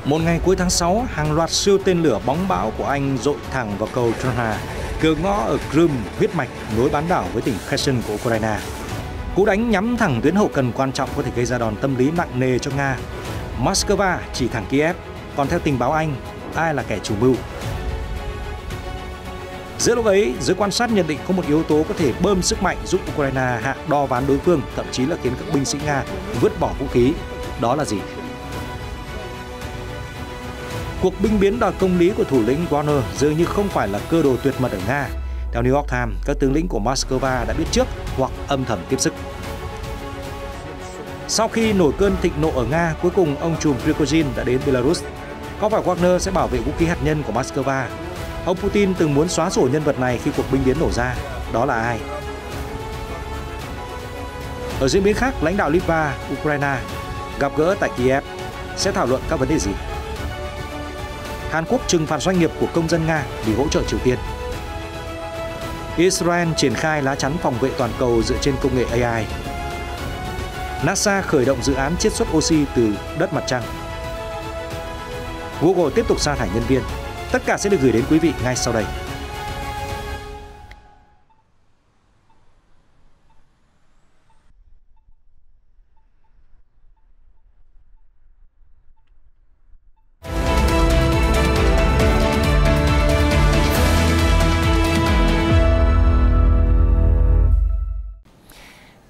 Một ngày cuối tháng 6, hàng loạt siêu tên lửa bóng bão của Anh dội thẳng vào cầu Chonha, cửa ngõ ở Crimea, huyết mạch nối bán đảo với tỉnh Kherson của Ukraine. Cú đánh nhắm thẳng tuyến hậu cần quan trọng có thể gây ra đòn tâm lý nặng nề cho Nga. Moscow chỉ thẳng Kiev, còn theo tình báo Anh, ai là kẻ chủ mưu? Giữa lúc ấy, giới quan sát nhận định có một yếu tố có thể bơm sức mạnh giúp Ukraine hạ đo ván đối phương, thậm chí là khiến các binh sĩ Nga vứt bỏ vũ khí. Đó là gì? Cuộc binh biến đòi công lý của thủ lĩnh Wagner dường như không phải là cơ đồ tuyệt mật ở Nga. Theo New York Times, các tướng lĩnh của Moscow đã biết trước hoặc âm thầm tiếp sức. Sau khi nổi cơn thịnh nộ ở Nga, cuối cùng ông trùm Prigozhin đã đến Belarus. Có phải Wagner sẽ bảo vệ vũ khí hạt nhân của Moscow? Ông Putin từng muốn xóa sổ nhân vật này khi cuộc binh biến nổ ra. Đó là ai? Ở diễn biến khác, lãnh đạo Litva, Ukraine gặp gỡ tại Kiev sẽ thảo luận các vấn đề gì? Hàn Quốc trừng phạt doanh nghiệp của công dân Nga vì hỗ trợ Triều Tiên. Israel triển khai lá chắn phòng vệ toàn cầu dựa trên công nghệ AI. NASA khởi động dự án chiết xuất oxy từ đất mặt trăng. Google tiếp tục sa thải nhân viên. Tất cả sẽ được gửi đến quý vị ngay sau đây.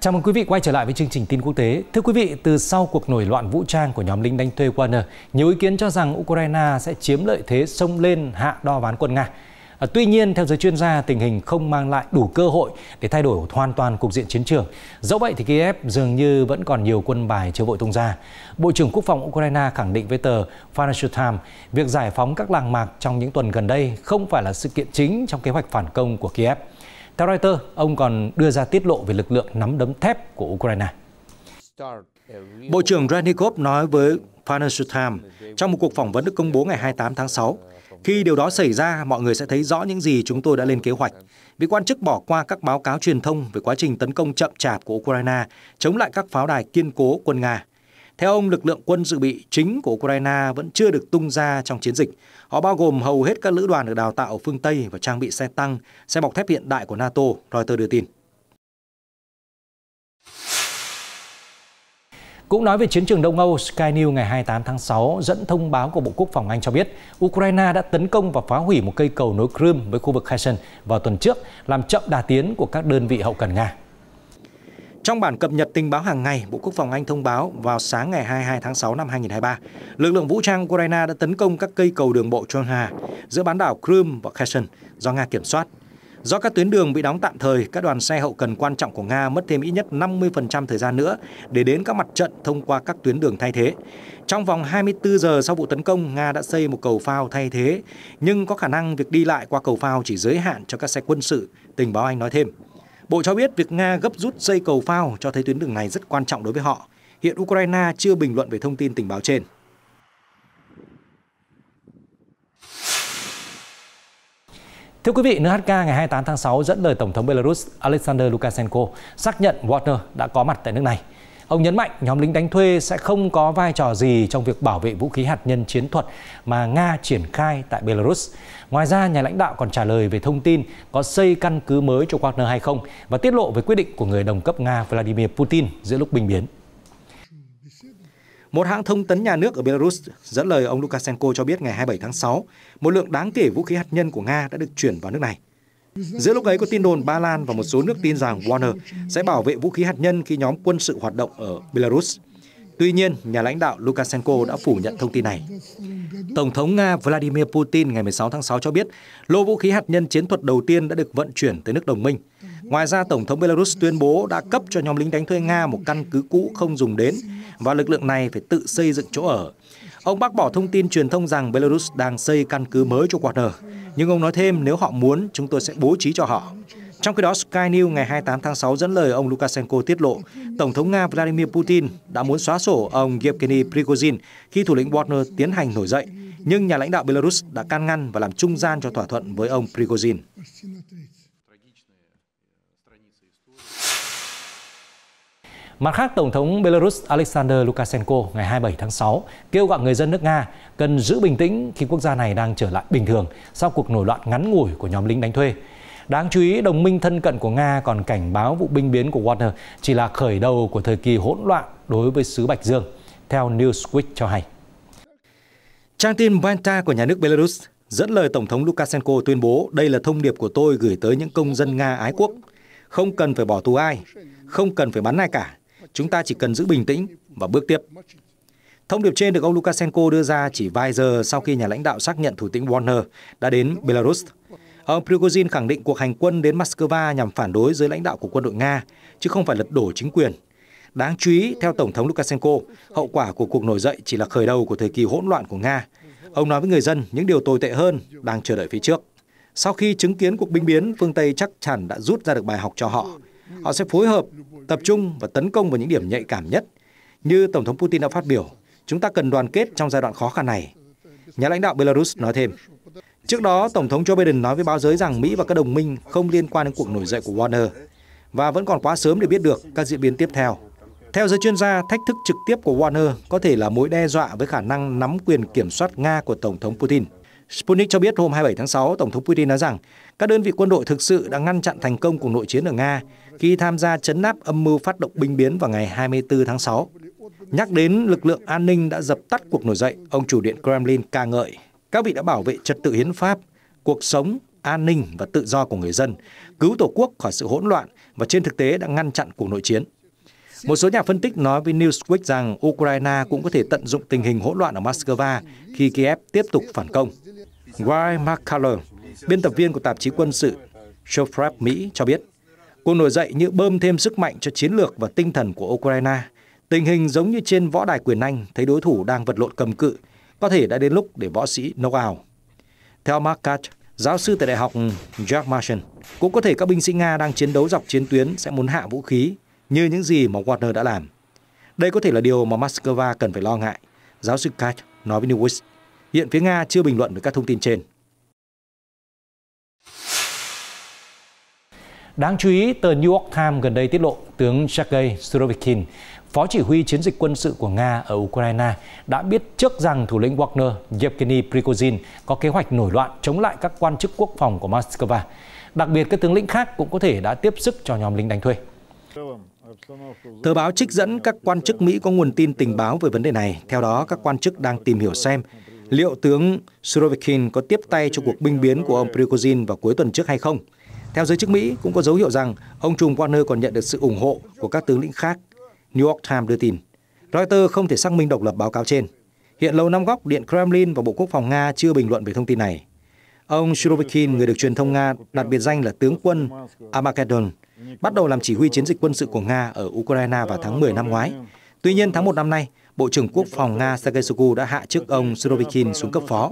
Chào mừng quý vị quay trở lại với chương trình tin quốc tế. Thưa quý vị, từ sau cuộc nổi loạn vũ trang của nhóm lính đánh thuê Wagner, nhiều ý kiến cho rằng Ukraine sẽ chiếm lợi thế xông lên hạ đo ván quân Nga. Tuy nhiên, theo giới chuyên gia, tình hình không mang lại đủ cơ hội để thay đổi hoàn toàn cục diện chiến trường. Dẫu vậy thì Kiev dường như vẫn còn nhiều quân bài chưa vội tung ra. Bộ trưởng Quốc phòng Ukraine khẳng định với tờ Financial Times, việc giải phóng các làng mạc trong những tuần gần đây không phải là sự kiện chính trong kế hoạch phản công của Kiev. Theo Reuters, ông còn đưa ra tiết lộ về lực lượng nắm đấm thép của Ukraine. Bộ trưởng Reznikov nói với Financial Times trong một cuộc phỏng vấn được công bố ngày 28 tháng 6. Khi điều đó xảy ra, mọi người sẽ thấy rõ những gì chúng tôi đã lên kế hoạch. Vì quan chức bỏ qua các báo cáo truyền thông về quá trình tấn công chậm chạp của Ukraine chống lại các pháo đài kiên cố quân Nga. Theo ông, lực lượng quân dự bị chính của Ukraine vẫn chưa được tung ra trong chiến dịch. Họ bao gồm hầu hết các lữ đoàn được đào tạo ở phương Tây và trang bị xe tăng, xe bọc thép hiện đại của NATO, Reuters đưa tin. Cũng nói về chiến trường Đông Âu, Sky News ngày 28 tháng 6 dẫn thông báo của Bộ Quốc phòng Anh cho biết Ukraine đã tấn công và phá hủy một cây cầu nối Crimea với khu vực Kherson vào tuần trước, làm chậm đà tiến của các đơn vị hậu cần Nga. Trong bản cập nhật tình báo hàng ngày, Bộ Quốc phòng Anh thông báo vào sáng ngày 22 tháng 6 năm 2023, lực lượng vũ trang Ukraine đã tấn công các cây cầu đường bộ Chonha giữa bán đảo Crimea và Kherson do Nga kiểm soát. Do các tuyến đường bị đóng tạm thời, các đoàn xe hậu cần quan trọng của Nga mất thêm ít nhất 50% thời gian nữa để đến các mặt trận thông qua các tuyến đường thay thế. Trong vòng 24 giờ sau vụ tấn công, Nga đã xây một cầu phao thay thế, nhưng có khả năng việc đi lại qua cầu phao chỉ giới hạn cho các xe quân sự, tình báo Anh nói thêm. Bộ cho biết việc Nga gấp rút xây cầu phao cho thấy tuyến đường này rất quan trọng đối với họ. Hiện Ukraine chưa bình luận về thông tin tình báo trên. Thưa quý vị, NHK ngày 28 tháng 6 dẫn lời Tổng thống Belarus Alexander Lukashenko xác nhận Wagner đã có mặt tại nước này. Ông nhấn mạnh nhóm lính đánh thuê sẽ không có vai trò gì trong việc bảo vệ vũ khí hạt nhân chiến thuật mà Nga triển khai tại Belarus. Ngoài ra, nhà lãnh đạo còn trả lời về thông tin có xây căn cứ mới cho Wagner hay không và tiết lộ về quyết định của người đồng cấp Nga Vladimir Putin giữa lúc binh biến. Một hãng thông tấn nhà nước ở Belarus dẫn lời ông Lukashenko cho biết ngày 27 tháng 6, một lượng đáng kể vũ khí hạt nhân của Nga đã được chuyển vào nước này. Giữa lúc ấy có tin đồn Ba Lan và một số nước tin rằng Wagner sẽ bảo vệ vũ khí hạt nhân khi nhóm quân sự hoạt động ở Belarus. Tuy nhiên, nhà lãnh đạo Lukashenko đã phủ nhận thông tin này. Tổng thống Nga Vladimir Putin ngày 16 tháng 6 cho biết lô vũ khí hạt nhân chiến thuật đầu tiên đã được vận chuyển tới nước đồng minh. Ngoài ra, Tổng thống Belarus tuyên bố đã cấp cho nhóm lính đánh thuê Nga một căn cứ cũ không dùng đến và lực lượng này phải tự xây dựng chỗ ở. Ông bác bỏ thông tin truyền thông rằng Belarus đang xây căn cứ mới cho Wagner, nhưng ông nói thêm nếu họ muốn, chúng tôi sẽ bố trí cho họ. Trong khi đó, Sky News ngày 28 tháng 6 dẫn lời ông Lukashenko tiết lộ Tổng thống Nga Vladimir Putin đã muốn xóa sổ ông Yevgeny Prigozhin khi thủ lĩnh Wagner tiến hành nổi dậy, nhưng nhà lãnh đạo Belarus đã can ngăn và làm trung gian cho thỏa thuận với ông Prigozhin. Mặt khác, Tổng thống Belarus Alexander Lukashenko ngày 27 tháng 6 kêu gọi người dân nước Nga cần giữ bình tĩnh khi quốc gia này đang trở lại bình thường sau cuộc nổi loạn ngắn ngủi của nhóm lính đánh thuê. Đáng chú ý, đồng minh thân cận của Nga còn cảnh báo vụ binh biến của Wagner chỉ là khởi đầu của thời kỳ hỗn loạn đối với xứ Bạch Dương, theo Newsweek cho hay. Trang tin Vanta của nhà nước Belarus dẫn lời Tổng thống Lukashenko tuyên bố đây là thông điệp của tôi gửi tới những công dân Nga ái quốc. Không cần phải bỏ tù ai, không cần phải bắn ai cả. Chúng ta chỉ cần giữ bình tĩnh và bước tiếp. Thông điệp trên được ông Lukashenko đưa ra chỉ vài giờ sau khi nhà lãnh đạo xác nhận thủ lĩnh Wagner đã đến Belarus. Ông Prigozhin khẳng định cuộc hành quân đến Moscow nhằm phản đối giới lãnh đạo của quân đội Nga, chứ không phải lật đổ chính quyền. Đáng chú ý, theo Tổng thống Lukashenko, hậu quả của cuộc nổi dậy chỉ là khởi đầu của thời kỳ hỗn loạn của Nga. Ông nói với người dân những điều tồi tệ hơn đang chờ đợi phía trước. Sau khi chứng kiến cuộc binh biến, phương Tây chắc chắn đã rút ra được bài học cho họ. Họ sẽ phối hợp, tập trung và tấn công vào những điểm nhạy cảm nhất. Như Tổng thống Putin đã phát biểu, chúng ta cần đoàn kết trong giai đoạn khó khăn này. Nhà lãnh đạo Belarus nói thêm. Trước đó, Tổng thống Joe Biden nói với báo giới rằng Mỹ và các đồng minh không liên quan đến cuộc nổi dậy của Wagner và vẫn còn quá sớm để biết được các diễn biến tiếp theo. Theo giới chuyên gia, thách thức trực tiếp của Wagner có thể là mối đe dọa với khả năng nắm quyền kiểm soát Nga của Tổng thống Putin. Sputnik cho biết hôm 27 tháng 6, Tổng thống Putin nói rằng các đơn vị quân đội thực sự đã ngăn chặn thành công cuộc nội chiến ở Nga khi tham gia trấn áp âm mưu phát động binh biến vào ngày 24 tháng 6. Nhắc đến lực lượng an ninh đã dập tắt cuộc nổi dậy, ông chủ điện Kremlin ca ngợi các vị đã bảo vệ trật tự hiến pháp, cuộc sống, an ninh và tự do của người dân, cứu Tổ quốc khỏi sự hỗn loạn và trên thực tế đã ngăn chặn cuộc nội chiến. Một số nhà phân tích nói với Newsweek rằng Ukraine cũng có thể tận dụng tình hình hỗn loạn ở Moscow khi Kiev tiếp tục phản công. Guy McCullough, biên tập viên của tạp chí quân sự Shofrap Mỹ cho biết, cuộc nổi dậy như bơm thêm sức mạnh cho chiến lược và tinh thần của Ukraine. Tình hình giống như trên võ đài quyền Anh thấy đối thủ đang vật lộn cầm cự, có thể đã đến lúc để võ sĩ knock out. Theo Mark Katz, giáo sư tại Đại học George Mason, cũng có thể các binh sĩ Nga đang chiến đấu dọc chiến tuyến sẽ muốn hạ vũ khí như những gì mà Wagner đã làm. Đây có thể là điều mà Moscow cần phải lo ngại, giáo sư Katz nói với Newsweek. Hiện phía Nga chưa bình luận về các thông tin trên. Đáng chú ý, tờ New York Times gần đây tiết lộ tướng Sergei Surovikin, phó chỉ huy chiến dịch quân sự của Nga ở Ukraine, đã biết trước rằng thủ lĩnh Wagner Yevgeny Prigozhin có kế hoạch nổi loạn chống lại các quan chức quốc phòng của Moscow. Đặc biệt, các tướng lĩnh khác cũng có thể đã tiếp sức cho nhóm lính đánh thuê. Tờ báo trích dẫn các quan chức Mỹ có nguồn tin tình báo về vấn đề này. Theo đó, các quan chức đang tìm hiểu xem liệu tướng Surovikin có tiếp tay cho cuộc binh biến của ông Prigozhin vào cuối tuần trước hay không. Theo giới chức Mỹ, cũng có dấu hiệu rằng ông trùm Wagner còn nhận được sự ủng hộ của các tướng lĩnh khác. New York Times đưa tin. Reuters không thể xác minh độc lập báo cáo trên. Hiện Lầu Năm Góc, Điện Kremlin và Bộ Quốc phòng Nga chưa bình luận về thông tin này. Ông Surovikin, người được truyền thông Nga đặt biệt danh là tướng quân Armageddon, bắt đầu làm chỉ huy chiến dịch quân sự của Nga ở Ukraine vào tháng 10 năm ngoái. Tuy nhiên, tháng 1 năm nay, Bộ trưởng Quốc phòng Nga Sergei Shoigu đã hạ chức ông Surovikin xuống cấp phó.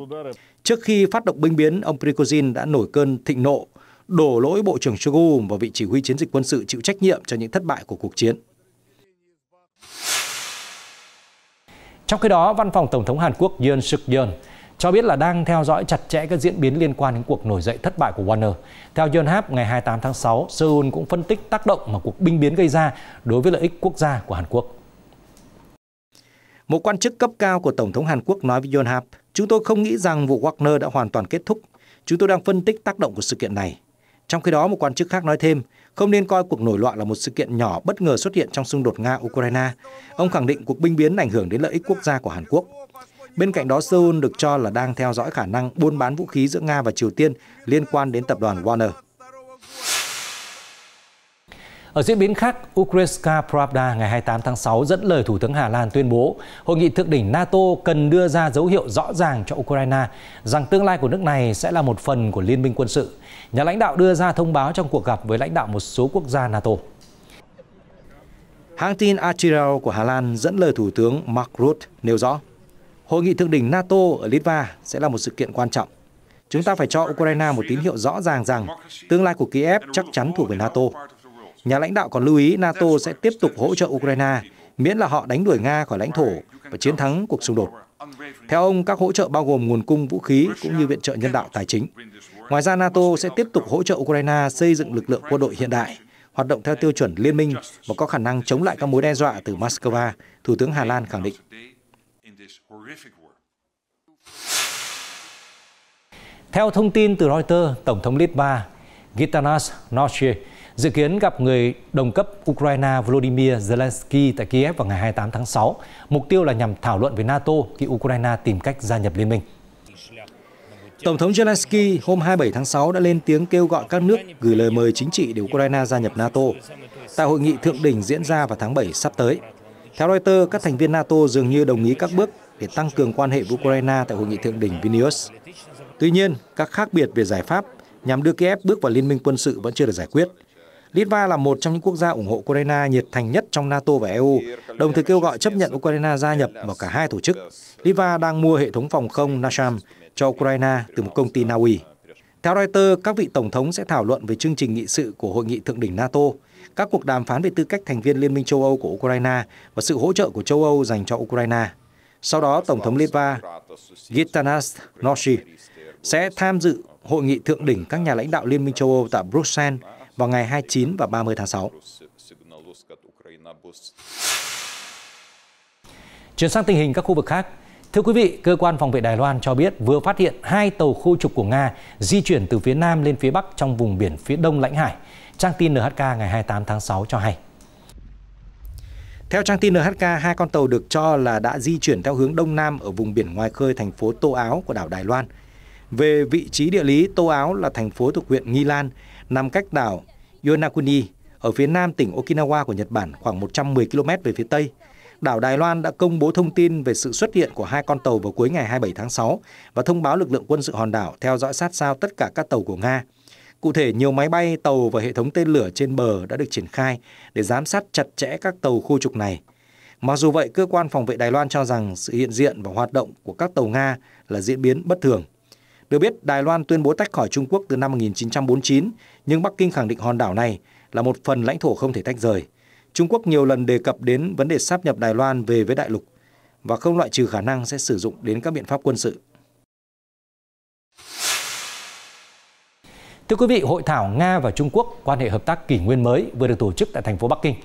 Trước khi phát động binh biến, ông Prigozhin đã nổi cơn thịnh nộ, đổ lỗi Bộ trưởng Shoigu vào vị chỉ huy chiến dịch quân sự chịu trách nhiệm cho những thất bại của cuộc chiến. Trong khi đó, Văn phòng Tổng thống Hàn Quốc Yoon Suk Yeol cho biết là đang theo dõi chặt chẽ các diễn biến liên quan đến cuộc nổi dậy thất bại của Wagner. Theo Yonhap, ngày 28 tháng 6, Seoul cũng phân tích tác động mà cuộc binh biến gây ra đối với lợi ích quốc gia của Hàn Quốc. Một quan chức cấp cao của Tổng thống Hàn Quốc nói với Yonhap, chúng tôi không nghĩ rằng vụ Wagner đã hoàn toàn kết thúc. Chúng tôi đang phân tích tác động của sự kiện này. Trong khi đó, một quan chức khác nói thêm, không nên coi cuộc nổi loạn là một sự kiện nhỏ bất ngờ xuất hiện trong xung đột Nga-Ukraine. Ông khẳng định cuộc binh biến ảnh hưởng đến lợi ích quốc gia của Hàn Quốc. Bên cạnh đó, Seoul được cho là đang theo dõi khả năng buôn bán vũ khí giữa Nga và Triều Tiên liên quan đến tập đoàn Wagner. Ở diễn biến khác, Ukrainska Pravda ngày 28 tháng 6 dẫn lời Thủ tướng Hà Lan tuyên bố Hội nghị thượng đỉnh NATO cần đưa ra dấu hiệu rõ ràng cho Ukraine rằng tương lai của nước này sẽ là một phần của liên minh quân sự. Nhà lãnh đạo đưa ra thông báo trong cuộc gặp với lãnh đạo một số quốc gia NATO. Hãng tin RTL của Hà Lan dẫn lời Thủ tướng Mark Rutte nêu rõ, Hội nghị thượng đỉnh NATO ở Litva sẽ là một sự kiện quan trọng. Chúng ta phải cho Ukraine một tín hiệu rõ ràng rằng tương lai của Kiev chắc chắn thuộc về NATO. Nhà lãnh đạo còn lưu ý NATO sẽ tiếp tục hỗ trợ Ukraine miễn là họ đánh đuổi Nga khỏi lãnh thổ và chiến thắng cuộc xung đột. Theo ông, các hỗ trợ bao gồm nguồn cung vũ khí cũng như viện trợ nhân đạo tài chính. Ngoài ra, NATO sẽ tiếp tục hỗ trợ Ukraine xây dựng lực lượng quân đội hiện đại, hoạt động theo tiêu chuẩn liên minh và có khả năng chống lại các mối đe dọa từ Moscow, Thủ tướng Hà Lan khẳng định. Theo thông tin từ Reuters, Tổng thống Litva Gitanas Nausėda dự kiến gặp người đồng cấp Ukraine Volodymyr Zelensky tại Kiev vào ngày 28 tháng 6. Mục tiêu là nhằm thảo luận với NATO khi Ukraine tìm cách gia nhập liên minh. Tổng thống Zelensky hôm 27 tháng 6 đã lên tiếng kêu gọi các nước gửi lời mời chính trị để Ukraine gia nhập NATO tại hội nghị thượng đỉnh diễn ra vào tháng 7 sắp tới. Theo Reuters, các thành viên NATO dường như đồng ý các bước để tăng cường quan hệ với Ukraine tại hội nghị thượng đỉnh Vilnius. Tuy nhiên, các khác biệt về giải pháp nhằm đưa Kiev bước vào liên minh quân sự vẫn chưa được giải quyết. Litva là một trong những quốc gia ủng hộ Ukraine nhiệt thành nhất trong NATO và EU, đồng thời kêu gọi chấp nhận Ukraine gia nhập vào cả hai tổ chức. Litva đang mua hệ thống phòng không NASAM cho Ukraine từ một công ty Na Uy. Theo Reuters, các vị tổng thống sẽ thảo luận về chương trình nghị sự của hội nghị thượng đỉnh NATO, các cuộc đàm phán về tư cách thành viên Liên minh châu Âu của Ukraine và sự hỗ trợ của châu Âu dành cho Ukraine. Sau đó, Tổng thống Litva Gitanas Nausėda sẽ tham dự hội nghị thượng đỉnh các nhà lãnh đạo Liên minh châu Âu tại Bruxelles vào ngày 29 và 30 tháng 6. Chuyển sang tình hình các khu vực khác. Thưa quý vị, cơ quan phòng vệ Đài Loan cho biết vừa phát hiện 2 tàu khu trục của Nga di chuyển từ phía Nam lên phía Bắc trong vùng biển phía Đông lãnh hải. Trang tin NHK ngày 28 tháng 6 cho hay. Theo trang tin NHK, 2 con tàu được cho là đã di chuyển theo hướng Đông Nam ở vùng biển ngoài khơi thành phố Tô Áo của đảo Đài Loan. Về vị trí địa lý, Tô Áo là thành phố thuộc huyện Nghi Lan, nằm cách đảo Yonaguni ở phía nam tỉnh Okinawa của Nhật Bản khoảng 110 km về phía tây. Đảo Đài Loan đã công bố thông tin về sự xuất hiện của 2 con tàu vào cuối ngày 27 tháng 6 và thông báo lực lượng quân sự hòn đảo theo dõi sát sao tất cả các tàu của Nga. Cụ thể, nhiều máy bay, tàu và hệ thống tên lửa trên bờ đã được triển khai để giám sát chặt chẽ các tàu khu trục này. Mặc dù vậy, cơ quan phòng vệ Đài Loan cho rằng sự hiện diện và hoạt động của các tàu Nga là diễn biến bất thường. Được biết, Đài Loan tuyên bố tách khỏi Trung Quốc từ năm 1949, nhưng Bắc Kinh khẳng định hòn đảo này là một phần lãnh thổ không thể tách rời. Trung Quốc nhiều lần đề cập đến vấn đề sáp nhập Đài Loan về với đại lục và không loại trừ khả năng sẽ sử dụng đến các biện pháp quân sự. Thưa quý vị, hội thảo Nga và Trung Quốc quan hệ hợp tác kỷ nguyên mới vừa được tổ chức tại thành phố Bắc Kinh.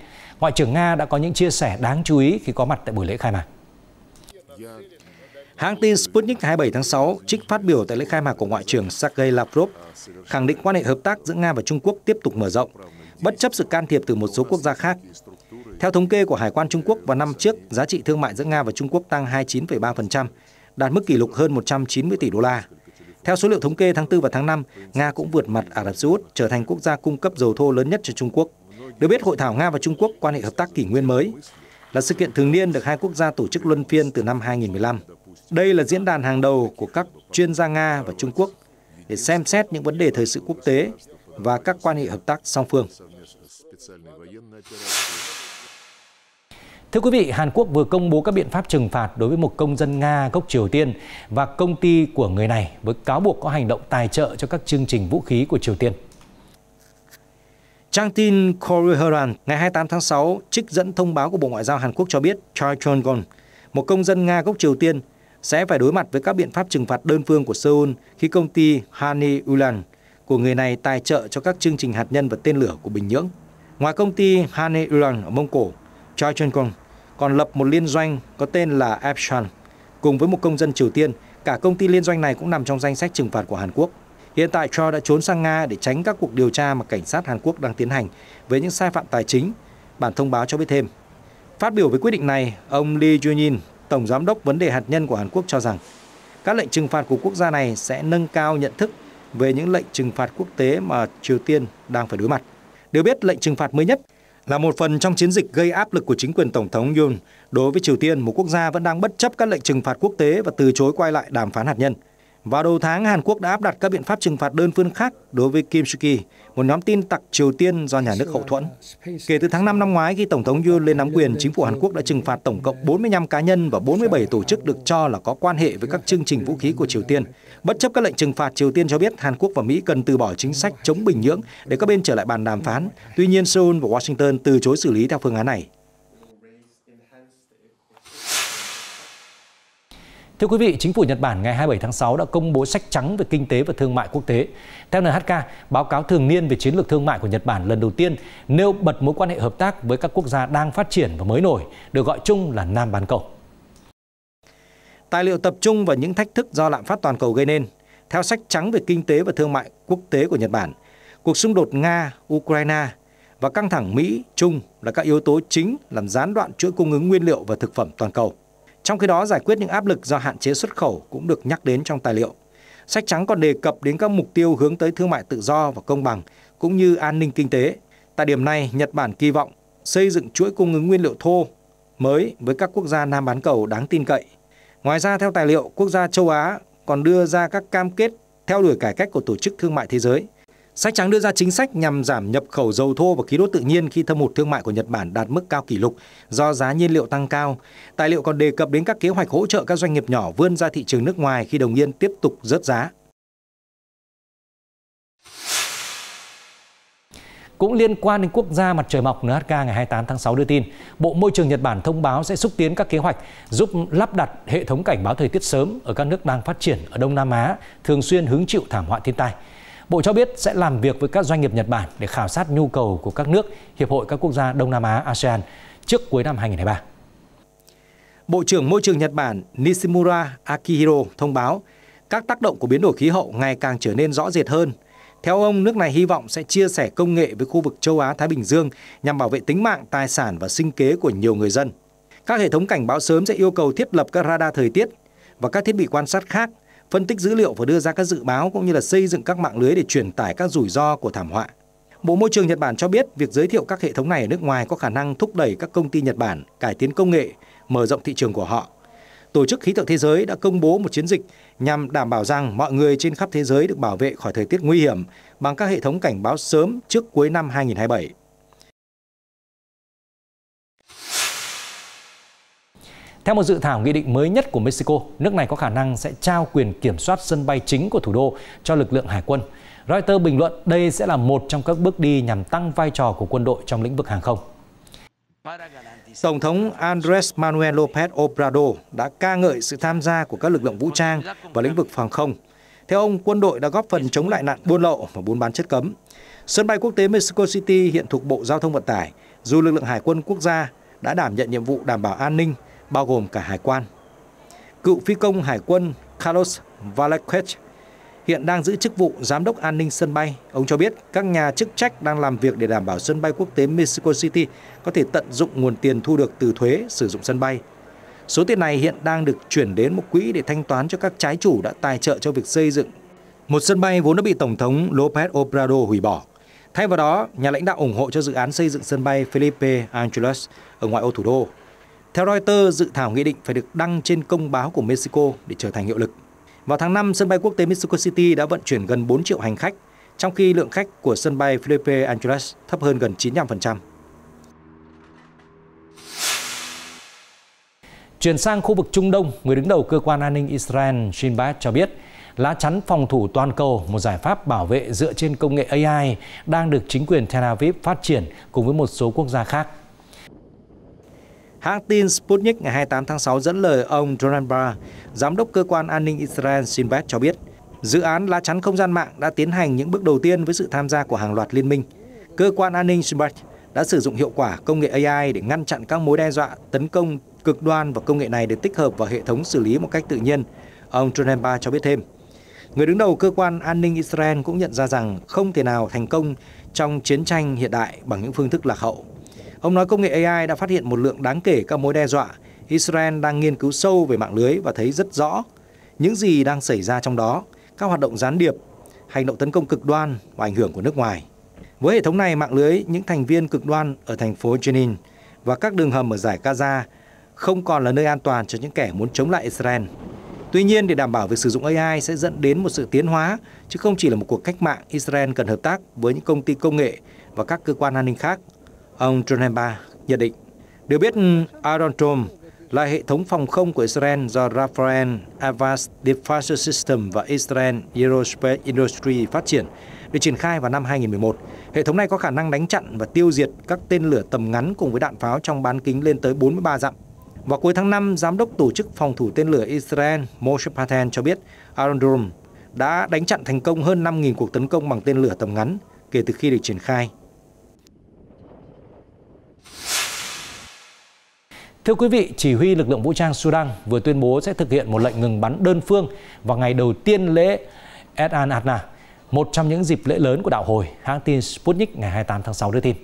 Ngoại trưởng Nga đã có những chia sẻ đáng chú ý khi có mặt tại buổi lễ khai mạc. Hãng tin Sputnik 27 tháng 6 trích phát biểu tại lễ khai mạc của Ngoại trưởng Sergei Lavrov, khẳng định quan hệ hợp tác giữa Nga và Trung Quốc tiếp tục mở rộng, bất chấp sự can thiệp từ một số quốc gia khác. Theo thống kê của Hải quan Trung Quốc, vào năm trước, giá trị thương mại giữa Nga và Trung Quốc tăng 29,3%, đạt mức kỷ lục hơn 190 tỷ đô la. Theo số liệu thống kê tháng 4 và tháng 5, Nga cũng vượt mặt Ả Rập Xê Út trở thành quốc gia cung cấp dầu thô lớn nhất cho Trung Quốc. Được biết, hội thảo Nga và Trung Quốc quan hệ hợp tác kỷ nguyên mới là sự kiện thường niên được hai quốc gia tổ chức luân phiên từ năm 2015. Đây là diễn đàn hàng đầu của các chuyên gia Nga và Trung Quốc để xem xét những vấn đề thời sự quốc tế và các quan hệ hợp tác song phương. Thưa quý vị, Hàn Quốc vừa công bố các biện pháp trừng phạt đối với một công dân Nga gốc Triều Tiên và công ty của người này với cáo buộc có hành động tài trợ cho các chương trình vũ khí của Triều Tiên. Trang tin Korea Herald ngày 28 tháng 6 trích dẫn thông báo của Bộ Ngoại giao Hàn Quốc cho biết Choi Chon-gon, một công dân Nga gốc Triều Tiên, sẽ phải đối mặt với các biện pháp trừng phạt đơn phương của Seoul khi công ty Hany Ulan của người này tài trợ cho các chương trình hạt nhân và tên lửa của Bình Nhưỡng. Ngoài công ty Hany Ulan ở Mông Cổ, Choi Chon-gon còn lập một liên doanh có tên là Epson cùng với một công dân Triều Tiên. Cả công ty liên doanh này cũng nằm trong danh sách trừng phạt của Hàn Quốc. Hiện tại Choi đã trốn sang Nga để tránh các cuộc điều tra mà cảnh sát Hàn Quốc đang tiến hành với những sai phạm tài chính, bản thông báo cho biết thêm. Phát biểu với quyết định này, ông Lee Ju-in, Tổng Giám đốc vấn đề hạt nhân của Hàn Quốc cho rằng các lệnh trừng phạt của quốc gia này sẽ nâng cao nhận thức về những lệnh trừng phạt quốc tế mà Triều Tiên đang phải đối mặt. Được biết, lệnh trừng phạt mới nhất là một phần trong chiến dịch gây áp lực của chính quyền Tổng thống Yoon đối với Triều Tiên, một quốc gia vẫn đang bất chấp các lệnh trừng phạt quốc tế và từ chối quay lại đàm phán hạt nhân. Vào đầu tháng, Hàn Quốc đã áp đặt các biện pháp trừng phạt đơn phương khác đối với Kim Suk-ki, một nhóm tin tặc Triều Tiên do nhà nước hậu thuẫn. Kể từ tháng 5 năm ngoái, khi Tổng thống Yoon lên nắm quyền, chính phủ Hàn Quốc đã trừng phạt tổng cộng 45 cá nhân và 47 tổ chức được cho là có quan hệ với các chương trình vũ khí của Triều Tiên. Bất chấp các lệnh trừng phạt, Triều Tiên cho biết Hàn Quốc và Mỹ cần từ bỏ chính sách chống Bình Nhưỡng để các bên trở lại bàn đàm phán. Tuy nhiên, Seoul và Washington từ chối xử lý theo phương án này. Thưa quý vị, chính phủ Nhật Bản ngày 27 tháng 6 đã công bố sách trắng về kinh tế và thương mại quốc tế. Theo NHK, báo cáo thường niên về chiến lược thương mại của Nhật Bản lần đầu tiên nêu bật mối quan hệ hợp tác với các quốc gia đang phát triển và mới nổi, được gọi chung là Nam bán cầu. Tài liệu tập trung vào những thách thức do lạm phát toàn cầu gây nên. Theo sách trắng về kinh tế và thương mại quốc tế của Nhật Bản, cuộc xung đột Nga-Ukraine và căng thẳng Mỹ-Trung là các yếu tố chính làm gián đoạn chuỗi cung ứng nguyên liệu và thực phẩm toàn cầu. Trong khi đó, giải quyết những áp lực do hạn chế xuất khẩu cũng được nhắc đến trong tài liệu. Sách trắng còn đề cập đến các mục tiêu hướng tới thương mại tự do và công bằng, cũng như an ninh kinh tế. Tại điểm này, Nhật Bản kỳ vọng xây dựng chuỗi cung ứng nguyên liệu thô mới với các quốc gia Nam bán cầu đáng tin cậy. Ngoài ra, theo tài liệu, quốc gia châu Á còn đưa ra các cam kết theo đuổi cải cách của Tổ chức Thương mại Thế giới. Sách trắng đưa ra chính sách nhằm giảm nhập khẩu dầu thô và khí đốt tự nhiên khi thâm hụt thương mại của Nhật Bản đạt mức cao kỷ lục do giá nhiên liệu tăng cao. Tài liệu còn đề cập đến các kế hoạch hỗ trợ các doanh nghiệp nhỏ vươn ra thị trường nước ngoài khi đồng yên tiếp tục rớt giá. Cũng liên quan đến quốc gia mặt trời mọc, NHK ngày 28 tháng 6 đưa tin, Bộ Môi trường Nhật Bản thông báo sẽ xúc tiến các kế hoạch giúp lắp đặt hệ thống cảnh báo thời tiết sớm ở các nước đang phát triển ở Đông Nam Á, thường xuyên hứng chịu thảm họa thiên tai. Bộ cho biết sẽ làm việc với các doanh nghiệp Nhật Bản để khảo sát nhu cầu của các nước Hiệp hội các quốc gia Đông Nam Á ASEAN trước cuối năm 2023. Bộ trưởng Môi trường Nhật Bản Nishimura Akihiro thông báo các tác động của biến đổi khí hậu ngày càng trở nên rõ rệt hơn. Theo ông, nước này hy vọng sẽ chia sẻ công nghệ với khu vực châu Á-Thái Bình Dương nhằm bảo vệ tính mạng, tài sản và sinh kế của nhiều người dân. Các hệ thống cảnh báo sớm sẽ yêu cầu thiết lập các radar thời tiết và các thiết bị quan sát khác, phân tích dữ liệu và đưa ra các dự báo cũng như là xây dựng các mạng lưới để truyền tải các rủi ro của thảm họa. Bộ Môi trường Nhật Bản cho biết việc giới thiệu các hệ thống này ở nước ngoài có khả năng thúc đẩy các công ty Nhật Bản cải tiến công nghệ, mở rộng thị trường của họ. Tổ chức Khí tượng Thế giới đã công bố một chiến dịch nhằm đảm bảo rằng mọi người trên khắp thế giới được bảo vệ khỏi thời tiết nguy hiểm bằng các hệ thống cảnh báo sớm trước cuối năm 2027. Theo một dự thảo nghị định mới nhất của Mexico, nước này có khả năng sẽ trao quyền kiểm soát sân bay chính của thủ đô cho lực lượng hải quân. Reuters bình luận đây sẽ là một trong các bước đi nhằm tăng vai trò của quân đội trong lĩnh vực hàng không. Tổng thống Andrés Manuel López Obrador đã ca ngợi sự tham gia của các lực lượng vũ trang vào lĩnh vực hàng không. Theo ông, quân đội đã góp phần chống lại nạn buôn lậu và buôn bán chất cấm. Sân bay quốc tế Mexico City hiện thuộc Bộ Giao thông Vận tải, dù lực lượng hải quân quốc gia đã đảm nhận nhiệm vụ đảm bảo an ninh, bao gồm cả hải quan. Cựu phi công hải quân Carlos Vázquez hiện đang giữ chức vụ giám đốc an ninh sân bay. Ông cho biết các nhà chức trách đang làm việc để đảm bảo sân bay quốc tế Mexico City có thể tận dụng nguồn tiền thu được từ thuế sử dụng sân bay. Số tiền này hiện đang được chuyển đến một quỹ để thanh toán cho các trái chủ đã tài trợ cho việc xây dựng một sân bay vốn đã bị Tổng thống López Obrador hủy bỏ. Thay vào đó, nhà lãnh đạo ủng hộ cho dự án xây dựng sân bay Felipe Ángeles ở ngoại ô thủ đô. Theo Reuters, dự thảo nghị định phải được đăng trên công báo của Mexico để trở thành hiệu lực. Vào tháng 5, sân bay quốc tế Mexico City đã vận chuyển gần 4 triệu hành khách, trong khi lượng khách của sân bay Felipe Ángeles thấp hơn gần 95%. Chuyển sang khu vực Trung Đông, người đứng đầu cơ quan an ninh Israel Shin Bet cho biết lá chắn phòng thủ toàn cầu, một giải pháp bảo vệ dựa trên công nghệ AI, đang được chính quyền Tel Aviv phát triển cùng với một số quốc gia khác. Hãng tin Sputnik ngày 28 tháng 6 dẫn lời ông Doron Bar, giám đốc cơ quan an ninh Israel Shin Bet cho biết, dự án lá chắn không gian mạng đã tiến hành những bước đầu tiên với sự tham gia của hàng loạt liên minh. Cơ quan an ninh Shin Bet đã sử dụng hiệu quả công nghệ AI để ngăn chặn các mối đe dọa tấn công cực đoan, và công nghệ này được tích hợp vào hệ thống xử lý một cách tự nhiên. Ông Doron Bar cho biết thêm, người đứng đầu cơ quan an ninh Israel cũng nhận ra rằng không thể nào thành công trong chiến tranh hiện đại bằng những phương thức lạc hậu. Ông nói công nghệ AI đã phát hiện một lượng đáng kể các mối đe dọa. Israel đang nghiên cứu sâu về mạng lưới và thấy rất rõ những gì đang xảy ra trong đó, các hoạt động gián điệp, hành động tấn công cực đoan và ảnh hưởng của nước ngoài. Với hệ thống này, mạng lưới những thành viên cực đoan ở thành phố Jenin và các đường hầm ở giải Gaza không còn là nơi an toàn cho những kẻ muốn chống lại Israel. Tuy nhiên, để đảm bảo việc sử dụng AI sẽ dẫn đến một sự tiến hóa, chứ không chỉ là một cuộc cách mạng, Israel cần hợp tác với những công ty công nghệ và các cơ quan an ninh khác. Ông Joneba nhận định, được biết Iron Dome là hệ thống phòng không của Israel do Rafael Advanced Defense System và Israel Aerospace Industry phát triển, được triển khai vào năm 2011. Hệ thống này có khả năng đánh chặn và tiêu diệt các tên lửa tầm ngắn cùng với đạn pháo trong bán kính lên tới 43 dặm. Vào cuối tháng 5, Giám đốc Tổ chức Phòng thủ tên lửa Israel Moshe Patel cho biết Iron Dome đã đánh chặn thành công hơn 5.000 cuộc tấn công bằng tên lửa tầm ngắn kể từ khi được triển khai. Thưa quý vị, Chỉ huy lực lượng vũ trang Sudan vừa tuyên bố sẽ thực hiện một lệnh ngừng bắn đơn phương vào ngày đầu tiên lễ Eid al-Adha, một trong những dịp lễ lớn của đạo hồi, hãng tin Sputnik ngày 28 tháng 6 đưa tin.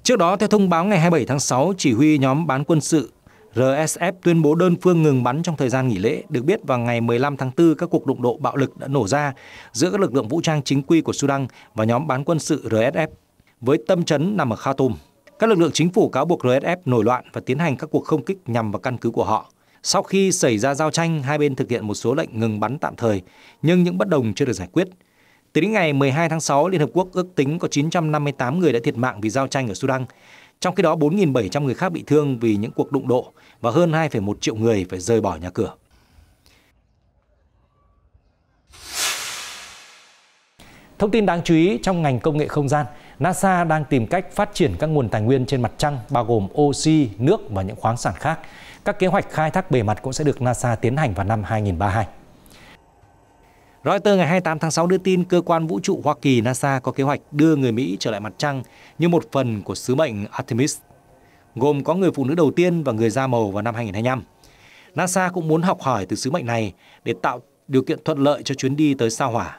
Trước đó, theo thông báo ngày 27 tháng 6, chỉ huy nhóm bán quân sự RSF tuyên bố đơn phương ngừng bắn trong thời gian nghỉ lễ. Được biết, vào ngày 15 tháng 4, các cuộc đụng độ bạo lực đã nổ ra giữa các lực lượng vũ trang chính quy của Sudan và nhóm bán quân sự RSF, với tâm trấn nằm ở Khartoum. Các lực lượng chính phủ cáo buộc RSF nổi loạn và tiến hành các cuộc không kích nhằm vào căn cứ của họ. Sau khi xảy ra giao tranh, hai bên thực hiện một số lệnh ngừng bắn tạm thời, nhưng những bất đồng chưa được giải quyết. Tính đến ngày 12 tháng 6, Liên Hợp Quốc ước tính có 958 người đã thiệt mạng vì giao tranh ở Sudan. Trong khi đó, 4.700 người khác bị thương vì những cuộc đụng độ và hơn 2,1 triệu người phải rời bỏ nhà cửa. Thông tin đáng chú ý trong ngành công nghệ không gian, NASA đang tìm cách phát triển các nguồn tài nguyên trên mặt trăng, bao gồm oxy, nước và những khoáng sản khác. Các kế hoạch khai thác bề mặt cũng sẽ được NASA tiến hành vào năm 2032. Reuters ngày 28 tháng 6 đưa tin cơ quan vũ trụ Hoa Kỳ NASA có kế hoạch đưa người Mỹ trở lại mặt trăng như một phần của sứ mệnh Artemis, gồm có người phụ nữ đầu tiên và người da màu vào năm 2025. NASA cũng muốn học hỏi từ sứ mệnh này để tạo điều kiện thuận lợi cho chuyến đi tới sao Hỏa.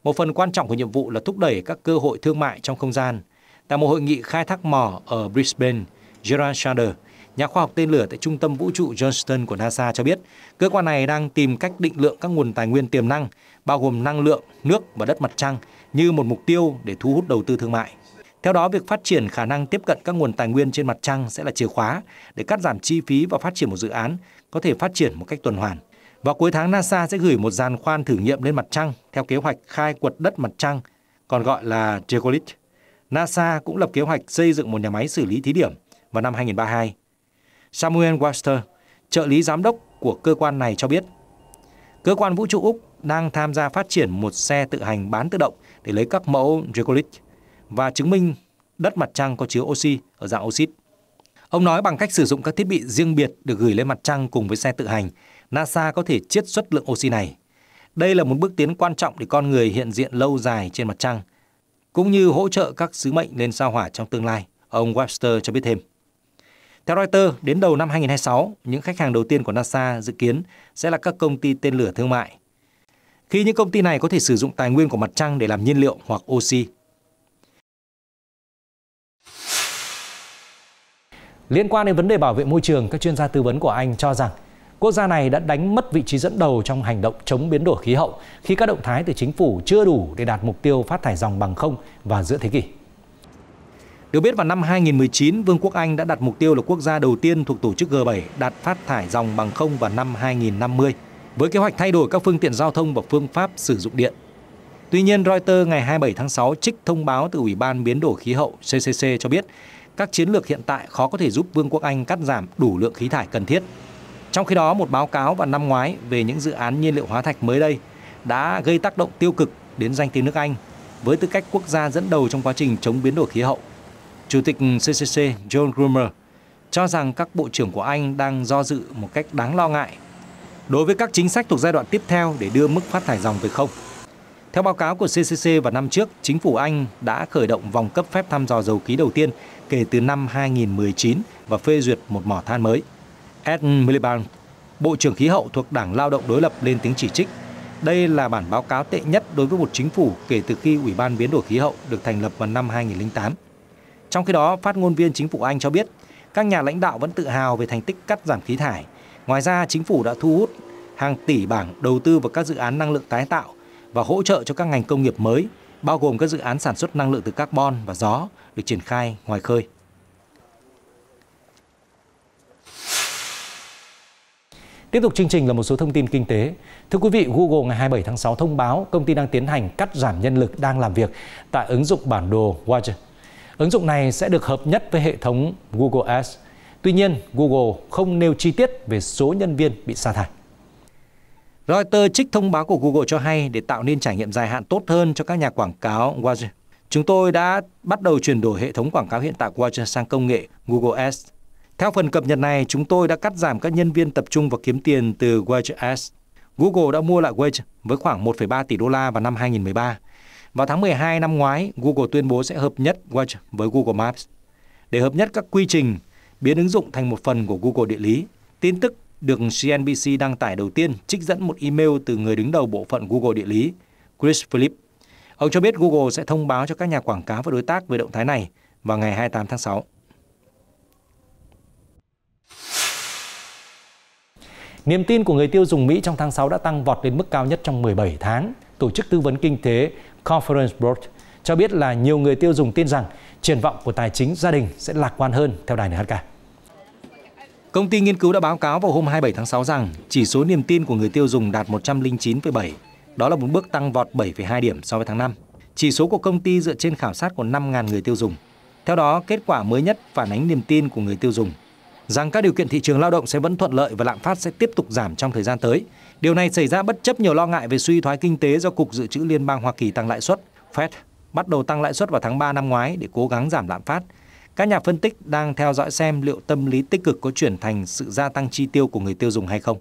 Một phần quan trọng của nhiệm vụ là thúc đẩy các cơ hội thương mại trong không gian. Tại một hội nghị khai thác mỏ ở Brisbane, Gerard Chander, nhà khoa học tên lửa tại Trung tâm Vũ trụ Johnston của NASA cho biết, cơ quan này đang tìm cách định lượng các nguồn tài nguyên tiềm năng, bao gồm năng lượng, nước và đất mặt trăng, như một mục tiêu để thu hút đầu tư thương mại. Theo đó, việc phát triển khả năng tiếp cận các nguồn tài nguyên trên mặt trăng sẽ là chìa khóa để cắt giảm chi phí và phát triển một dự án có thể phát triển một cách tuần hoàn. Vào cuối tháng, NASA sẽ gửi một giàn khoan thử nghiệm lên mặt trăng theo kế hoạch khai quật đất mặt trăng, còn gọi là Regolith. NASA cũng lập kế hoạch xây dựng một nhà máy xử lý thí điểm vào năm 2032. Samuel Webster, trợ lý giám đốc của cơ quan này cho biết, cơ quan vũ trụ Úc đang tham gia phát triển một xe tự hành bán tự động để lấy các mẫu Regolith và chứng minh đất mặt trăng có chứa oxy ở dạng oxit. Ông nói bằng cách sử dụng các thiết bị riêng biệt được gửi lên mặt trăng cùng với xe tự hành, NASA có thể chiết xuất lượng oxy này. Đây là một bước tiến quan trọng để con người hiện diện lâu dài trên mặt trăng, cũng như hỗ trợ các sứ mệnh lên sao Hỏa trong tương lai, ông Webster cho biết thêm. Theo Reuters, đến đầu năm 2026, những khách hàng đầu tiên của NASA dự kiến sẽ là các công ty tên lửa thương mại, khi những công ty này có thể sử dụng tài nguyên của mặt trăng để làm nhiên liệu hoặc oxy. Liên quan đến vấn đề bảo vệ môi trường, các chuyên gia tư vấn của Anh cho rằng quốc gia này đã đánh mất vị trí dẫn đầu trong hành động chống biến đổi khí hậu khi các động thái từ chính phủ chưa đủ để đạt mục tiêu phát thải ròng bằng không vào giữa thế kỷ. Được biết, vào năm 2019, Vương quốc Anh đã đặt mục tiêu là quốc gia đầu tiên thuộc tổ chức G7 đạt phát thải ròng bằng không vào năm 2050, với kế hoạch thay đổi các phương tiện giao thông và phương pháp sử dụng điện. Tuy nhiên, Reuters ngày 27 tháng 6 trích thông báo từ Ủy ban Biến đổi Khí hậu CCC cho biết các chiến lược hiện tại khó có thể giúp Vương quốc Anh cắt giảm đủ lượng khí thải cần thiết. Trong khi đó, một báo cáo vào năm ngoái về những dự án nhiên liệu hóa thạch mới đây đã gây tác động tiêu cực đến danh tiếng nước Anh với tư cách quốc gia dẫn đầu trong quá trình chống biến đổi khí hậu. Chủ tịch CCC John Grumer cho rằng các bộ trưởng của Anh đang do dự một cách đáng lo ngại đối với các chính sách thuộc giai đoạn tiếp theo để đưa mức phát thải ròng về không. Theo báo cáo của CCC vào năm trước, chính phủ Anh đã khởi động vòng cấp phép thăm dò dầu khí đầu tiên kể từ năm 2019 và phê duyệt một mỏ than mới. Ed Miliband, Bộ trưởng Khí hậu thuộc Đảng Lao động đối lập, lên tiếng chỉ trích. Đây là bản báo cáo tệ nhất đối với một chính phủ kể từ khi Ủy ban Biến đổi Khí hậu được thành lập vào năm 2008. Trong khi đó, phát ngôn viên chính phủ Anh cho biết các nhà lãnh đạo vẫn tự hào về thành tích cắt giảm khí thải. Ngoài ra, chính phủ đã thu hút hàng tỷ bảng đầu tư vào các dự án năng lượng tái tạo và hỗ trợ cho các ngành công nghiệp mới, bao gồm các dự án sản xuất năng lượng từ carbon và gió được triển khai ngoài khơi. Tiếp tục chương trình là một số thông tin kinh tế. Thưa quý vị, Google ngày 27 tháng 6 thông báo công ty đang tiến hành cắt giảm nhân lực đang làm việc tại ứng dụng bản đồ Watch. Ứng dụng này sẽ được hợp nhất với hệ thống Google Ads. Tuy nhiên, Google không nêu chi tiết về số nhân viên bị sa thải. Reuters trích thông báo của Google cho hay để tạo nên trải nghiệm dài hạn tốt hơn cho các nhà quảng cáo Watch, chúng tôi đã bắt đầu chuyển đổi hệ thống quảng cáo hiện tại của Watch sang công nghệ Google Ads. Theo phần cập nhật này, chúng tôi đã cắt giảm các nhân viên tập trung vào kiếm tiền từ Wedge Ads. Google đã mua lại Wedge với khoảng 1,3 tỷ đô la vào năm 2013. Vào tháng 12 năm ngoái, Google tuyên bố sẽ hợp nhất Wedge với Google Maps để hợp nhất các quy trình, biến ứng dụng thành một phần của Google Địa lý. Tin tức được CNBC đăng tải đầu tiên trích dẫn một email từ người đứng đầu bộ phận Google Địa lý, Chris Phillips. Ông cho biết Google sẽ thông báo cho các nhà quảng cáo và đối tác về động thái này vào ngày 28 tháng 6. Niềm tin của người tiêu dùng Mỹ trong tháng 6 đã tăng vọt đến mức cao nhất trong 17 tháng. Tổ chức tư vấn kinh tế Conference Board cho biết là nhiều người tiêu dùng tin rằng triển vọng của tài chính gia đình sẽ lạc quan hơn, theo đài NHK. Công ty nghiên cứu đã báo cáo vào hôm 27 tháng 6 rằng chỉ số niềm tin của người tiêu dùng đạt 109,7. Đó là một bước tăng vọt 7,2 điểm so với tháng 5. Chỉ số của công ty dựa trên khảo sát của 5.000 người tiêu dùng. Theo đó, kết quả mới nhất phản ánh niềm tin của người tiêu dùng rằng các điều kiện thị trường lao động sẽ vẫn thuận lợi và lạm phát sẽ tiếp tục giảm trong thời gian tới. Điều này xảy ra bất chấp nhiều lo ngại về suy thoái kinh tế do Cục Dự trữ Liên bang Hoa Kỳ tăng lãi suất. Fed bắt đầu tăng lãi suất vào tháng 3 năm ngoái để cố gắng giảm lạm phát. Các nhà phân tích đang theo dõi xem liệu tâm lý tích cực có chuyển thành sự gia tăng chi tiêu của người tiêu dùng hay không.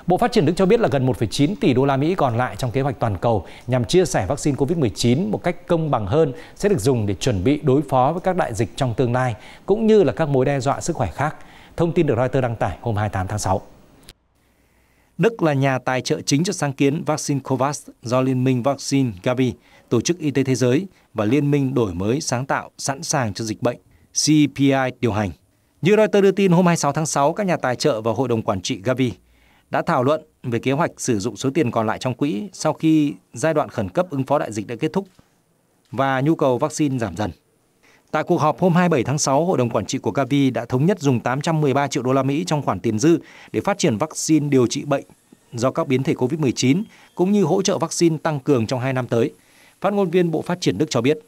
Bộ Phát triển Đức cho biết là gần 1,9 tỷ đô la Mỹ còn lại trong kế hoạch toàn cầu nhằm chia sẻ vaccine COVID-19 một cách công bằng hơn sẽ được dùng để chuẩn bị đối phó với các đại dịch trong tương lai, cũng như là các mối đe dọa sức khỏe khác. Thông tin được Reuters đăng tải hôm 28 tháng 6. Đức là nhà tài trợ chính cho sáng kiến vaccine COVAX do Liên minh Vaccine Gavi, Tổ chức Y tế Thế giới và Liên minh Đổi mới sáng tạo sẵn sàng cho dịch bệnh CEPI điều hành. Như Reuters đưa tin hôm 26 tháng 6, các nhà tài trợ và Hội đồng Quản trị Gavi đã thảo luận về kế hoạch sử dụng số tiền còn lại trong quỹ sau khi giai đoạn khẩn cấp ứng phó đại dịch đã kết thúc và nhu cầu vaccine giảm dần. Tại cuộc họp hôm 27 tháng 6, Hội đồng Quản trị của Gavi đã thống nhất dùng 813 triệu đô la Mỹ trong khoản tiền dư để phát triển vaccine điều trị bệnh do các biến thể COVID-19, cũng như hỗ trợ vaccine tăng cường trong 2 năm tới. Phát ngôn viên Bộ Phát triển Đức cho biết,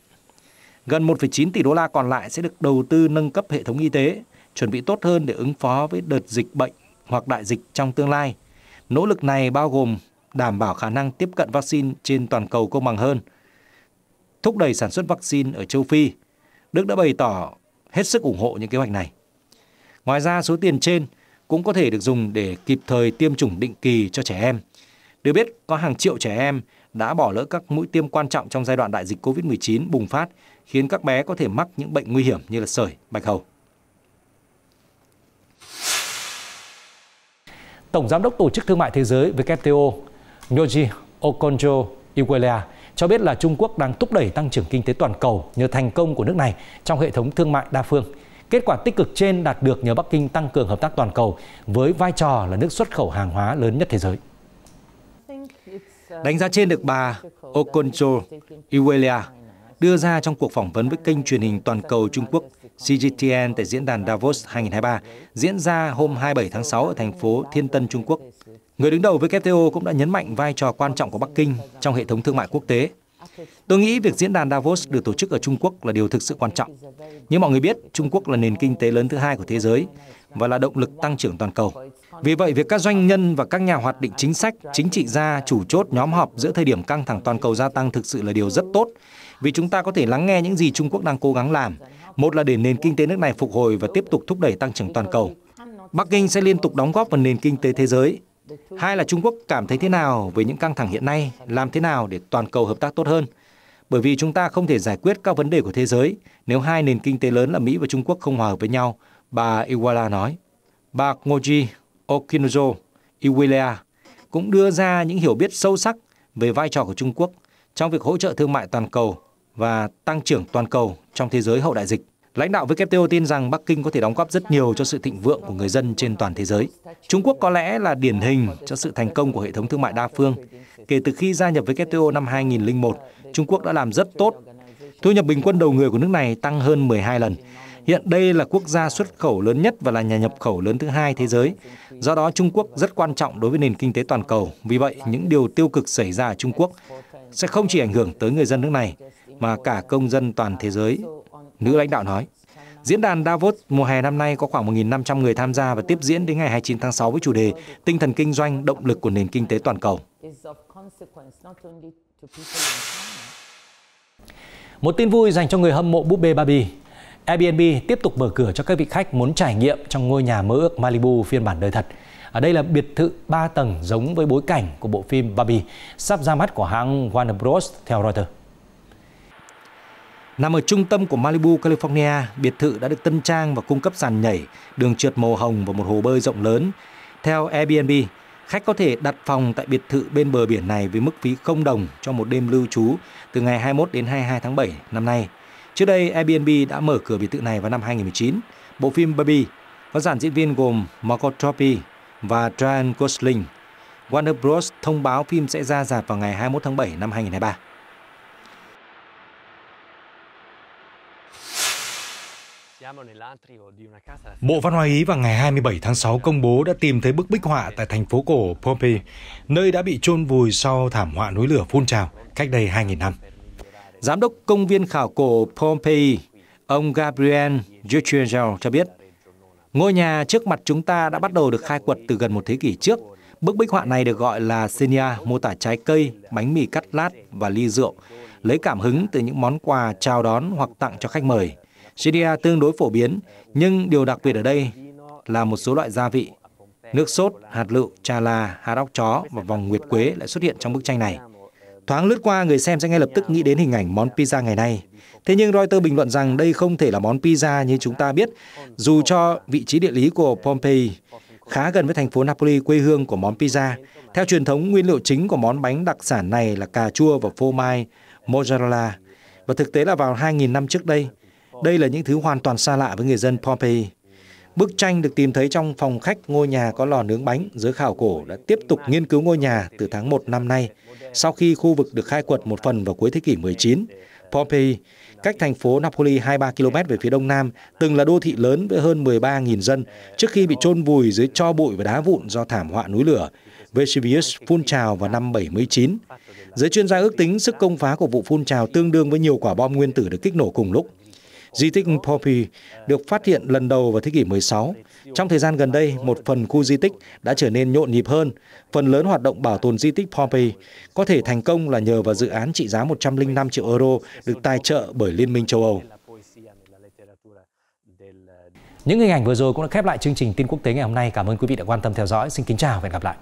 gần 1,9 tỷ đô la còn lại sẽ được đầu tư nâng cấp hệ thống y tế, chuẩn bị tốt hơn để ứng phó với đợt dịch bệnh hoặc đại dịch trong tương lai. Nỗ lực này bao gồm đảm bảo khả năng tiếp cận vaccine trên toàn cầu công bằng hơn, thúc đẩy sản xuất vaccine ở châu Phi. Đức đã bày tỏ hết sức ủng hộ những kế hoạch này. Ngoài ra, số tiền trên cũng có thể được dùng để kịp thời tiêm chủng định kỳ cho trẻ em. Được biết, có hàng triệu trẻ em đã bỏ lỡ các mũi tiêm quan trọng trong giai đoạn đại dịch COVID-19 bùng phát, khiến các bé có thể mắc những bệnh nguy hiểm như là sởi, bạch hầu. Tổng Giám đốc Tổ chức Thương mại Thế giới WTO, Nyoji Okonjo-Iweala cho biết là Trung Quốc đang thúc đẩy tăng trưởng kinh tế toàn cầu nhờ thành công của nước này trong hệ thống thương mại đa phương. Kết quả tích cực trên đạt được nhờ Bắc Kinh tăng cường hợp tác toàn cầu với vai trò là nước xuất khẩu hàng hóa lớn nhất thế giới. Đánh giá trên được bà Okonjo-Iweala đưa ra trong cuộc phỏng vấn với kênh truyền hình toàn cầu Trung Quốc CGTN tại diễn đàn Davos 2023 diễn ra hôm 27 tháng 6 ở thành phố Thiên Tân, Trung Quốc. Người đứng đầu WTO cũng đã nhấn mạnh vai trò quan trọng của Bắc Kinh trong hệ thống thương mại quốc tế. Tôi nghĩ việc diễn đàn Davos được tổ chức ở Trung Quốc là điều thực sự quan trọng. Như mọi người biết, Trung Quốc là nền kinh tế lớn thứ hai của thế giới và là động lực tăng trưởng toàn cầu. Vì vậy, việc các doanh nhân và các nhà hoạch định chính sách, chính trị gia, chủ chốt nhóm họp giữa thời điểm căng thẳng toàn cầu gia tăng thực sự là điều rất tốt, vì chúng ta có thể lắng nghe những gì Trung Quốc đang cố gắng làm. Một là để nền kinh tế nước này phục hồi và tiếp tục thúc đẩy tăng trưởng toàn cầu. Bắc Kinh sẽ liên tục đóng góp vào nền kinh tế thế giới. Hai là Trung Quốc cảm thấy thế nào về những căng thẳng hiện nay, làm thế nào để toàn cầu hợp tác tốt hơn. Bởi vì chúng ta không thể giải quyết các vấn đề của thế giới nếu hai nền kinh tế lớn là Mỹ và Trung Quốc không hòa hợp với nhau, bà Iweala nói. Bà Nyoji Okonjo-Iweala cũng đưa ra những hiểu biết sâu sắc về vai trò của Trung Quốc trong việc hỗ trợ thương mại toàn cầu và tăng trưởng toàn cầu trong thế giới hậu đại dịch. Lãnh đạo WTO tin rằng Bắc Kinh có thể đóng góp rất nhiều cho sự thịnh vượng của người dân trên toàn thế giới. Trung Quốc có lẽ là điển hình cho sự thành công của hệ thống thương mại đa phương. Kể từ khi gia nhập WTO năm 2001, Trung Quốc đã làm rất tốt. Thu nhập bình quân đầu người của nước này tăng hơn 12 lần. Hiện đây là quốc gia xuất khẩu lớn nhất và là nhà nhập khẩu lớn thứ hai thế giới. Do đó, Trung Quốc rất quan trọng đối với nền kinh tế toàn cầu. Vì vậy, những điều tiêu cực xảy ra ở Trung Quốc sẽ không chỉ ảnh hưởng tới người dân nước này, mà cả công dân toàn thế giới, nữ lãnh đạo nói. Diễn đàn Davos mùa hè năm nay có khoảng 1.500 người tham gia và tiếp diễn đến ngày 29 tháng 6 với chủ đề Tinh thần kinh doanh, động lực của nền kinh tế toàn cầu. Một tin vui dành cho người hâm mộ búp bê Barbie. Airbnb tiếp tục mở cửa cho các vị khách muốn trải nghiệm trong ngôi nhà mơ ước Malibu phiên bản đời thật. Ở đây là biệt thự 3 tầng giống với bối cảnh của bộ phim Barbie sắp ra mắt của hãng Warner Bros. Theo Reuters. Nằm ở trung tâm của Malibu, California, biệt thự đã được tân trang và cung cấp sàn nhảy, đường trượt màu hồng và một hồ bơi rộng lớn. Theo Airbnb, khách có thể đặt phòng tại biệt thự bên bờ biển này với mức phí $0 cho một đêm lưu trú từ ngày 21 đến 22 tháng 7 năm nay. Trước đây, Airbnb đã mở cửa biệt thự này vào năm 2019. Bộ phim Barbie có dàn diễn viên gồm Margot Robbie và Ryan Gosling. Warner Bros. Thông báo phim sẽ ra rạp vào ngày 21 tháng 7 năm 2023. Bộ Văn hóa Ý vào ngày 27 tháng 6 công bố đã tìm thấy bức bích họa tại thành phố cổ Pompeii, nơi đã bị chôn vùi sau thảm họa núi lửa phun trào cách đây 2.000 năm. Giám đốc công viên khảo cổ Pompeii, ông Gabriel Giugiaro cho biết, ngôi nhà trước mặt chúng ta đã bắt đầu được khai quật từ gần một thế kỷ trước. Bức bích họa này được gọi là Xenia, mô tả trái cây, bánh mì cắt lát và ly rượu, lấy cảm hứng từ những món quà chào đón hoặc tặng cho khách mời. Xenia tương đối phổ biến, nhưng điều đặc biệt ở đây là một số loại gia vị. Nước sốt, hạt lựu, trà là, hạt óc chó và vòng nguyệt quế lại xuất hiện trong bức tranh này. Thoáng lướt qua, người xem sẽ ngay lập tức nghĩ đến hình ảnh món pizza ngày nay. Thế nhưng Reuters bình luận rằng đây không thể là món pizza như chúng ta biết, dù cho vị trí địa lý của Pompeii khá gần với thành phố Napoli, quê hương của món pizza. Theo truyền thống, nguyên liệu chính của món bánh đặc sản này là cà chua và phô mai mozzarella. Và thực tế là vào 2.000 năm trước đây, đây là những thứ hoàn toàn xa lạ với người dân Pompeii. Bức tranh được tìm thấy trong phòng khách ngôi nhà có lò nướng bánh. Giới khảo cổ đã tiếp tục nghiên cứu ngôi nhà từ tháng 1 năm nay, sau khi khu vực được khai quật một phần vào cuối thế kỷ 19. Pompeii, cách thành phố Napoli 23 km về phía đông nam, từng là đô thị lớn với hơn 13.000 dân trước khi bị chôn vùi dưới tro bụi và đá vụn do thảm họa núi lửa Vesuvius phun trào vào năm 79. Giới chuyên gia ước tính sức công phá của vụ phun trào tương đương với nhiều quả bom nguyên tử được kích nổ cùng lúc. Di tích Pompeii được phát hiện lần đầu vào thế kỷ 16. Trong thời gian gần đây, một phần khu di tích đã trở nên nhộn nhịp hơn. Phần lớn hoạt động bảo tồn di tích Pompeii có thể thành công là nhờ vào dự án trị giá 105 triệu euro được tài trợ bởi Liên minh châu Âu. Những hình ảnh vừa rồi cũng đã khép lại chương trình tin quốc tế ngày hôm nay. Cảm ơn quý vị đã quan tâm theo dõi. Xin kính chào và hẹn gặp lại.